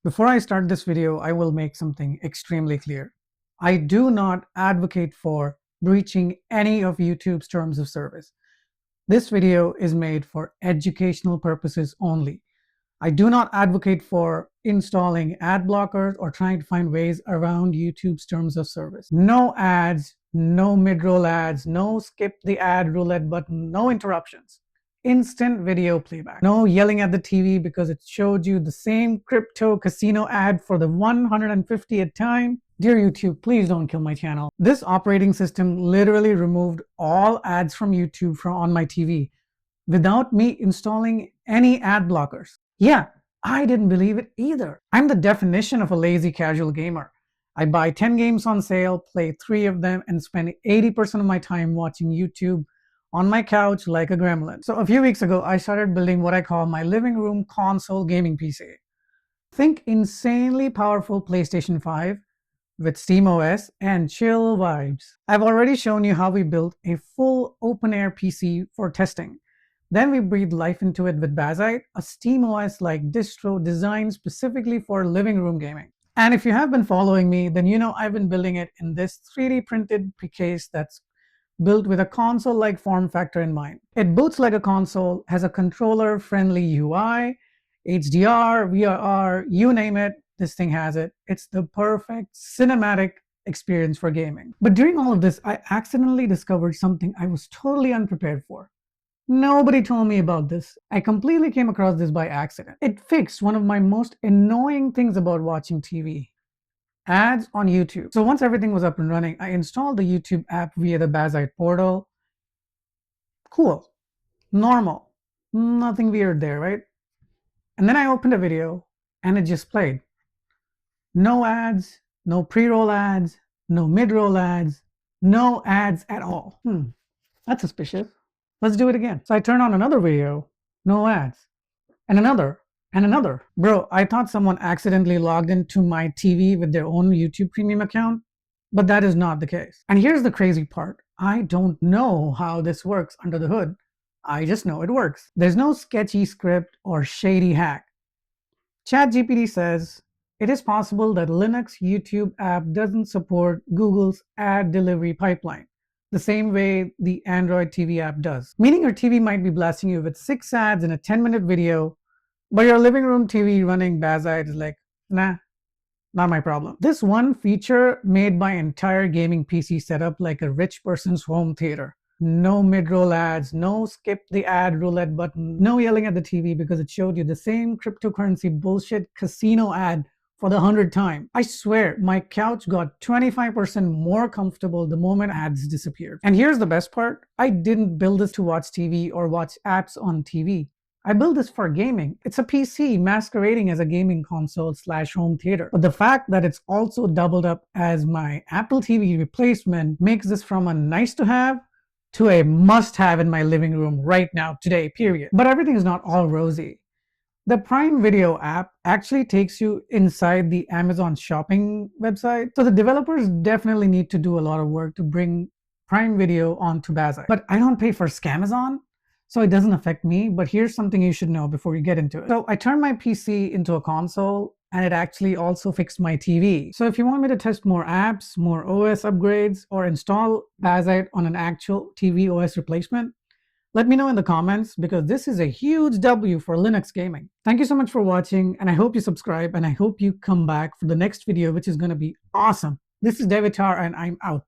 Before I start this video, I will make something extremely clear. I do not advocate for breaching any of YouTube's terms of service. This video is made for educational purposes only. I do not advocate for installing ad blockers or trying to find ways around YouTube's terms of service. No ads, no mid-roll ads, no skip the ad roulette button, no interruptions. Instant video playback. No yelling at the TV because it showed you the same crypto casino ad for the 150th time. Dear YouTube, please don't kill my channel. This operating system literally removed all ads from YouTube on my TV without me installing any ad blockers. Yeah, I didn't believe it either. I'm the definition of a lazy casual gamer. I buy 10 games on sale, play 3 of them, and spend 80% of my time watching YouTube on my couch like a gremlin. So a few weeks ago, I started building what I call my living room console gaming PC. Think insanely powerful PlayStation 5 with SteamOS and chill vibes. I've already shown you how we built a full open-air PC for testing. Then we breathed life into it with Bazzite, a SteamOS-like distro designed specifically for living room gaming. And if you have been following me, then you know I've been building it in this 3D printed case that's built with a console-like form factor in mind. It boots like a console, has a controller-friendly UI, HDR, VRR, you name it, this thing has it. It's the perfect cinematic experience for gaming. But during all of this, I accidentally discovered something I was totally unprepared for. Nobody told me about this. I completely came across this by accident. It fixed one of my most annoying things about watching TV. Ads on YouTube. So once everything was up and running, I installed the YouTube app via the Bazzite portal. Cool. Normal. Nothing weird there, right? And then I opened a video and it just played. No ads, no pre-roll ads, no mid-roll ads, no ads at all. That's suspicious. Let's do it again. So I turn on another video, no ads, and another, and another. Bro, I thought someone accidentally logged into my TV with their own YouTube Premium account, but that is not the case. And here's the crazy part. I don't know how this works under the hood. I just know it works. There's no sketchy script or shady hack. ChatGPT says, it is possible that Linux YouTube app doesn't support Google's ad delivery pipeline the same way the Android TV app does. Meaning your TV might be blasting you with 6 ads in a 10-minute video, but your living room TV running Bazzite is like, nah, not my problem. This one feature made my entire gaming PC setup like a rich person's home theater. No mid-roll ads, no skip the ad roulette button, no yelling at the TV because it showed you the same cryptocurrency bullshit casino ad for the 100th time. I swear, my couch got 25% more comfortable the moment ads disappeared. And here's the best part. I didn't build this to watch TV or watch apps on TV. I built this for gaming. It's a PC masquerading as a gaming console / home theater. But the fact that it's also doubled up as my Apple TV replacement makes this from a nice to have to a must have in my living room right now, today, period. But everything is not all rosy. The Prime Video app actually takes you inside the Amazon shopping website. So the developers definitely need to do a lot of work to bring Prime Video onto Bazzite. But I don't pay for Scamazon, so it doesn't affect me. But here's something you should know before you get into it. So I turned my PC into a console, and it actually also fixed my TV. So if you want me to test more apps, more OS upgrades, or install Bazzite on an actual TV OS replacement, let me know in the comments because this is a huge W for Linux gaming. Thank you so much for watching, and I hope you subscribe, and I hope you come back for the next video, which is going to be awesome. This is Devitar, and I'm out.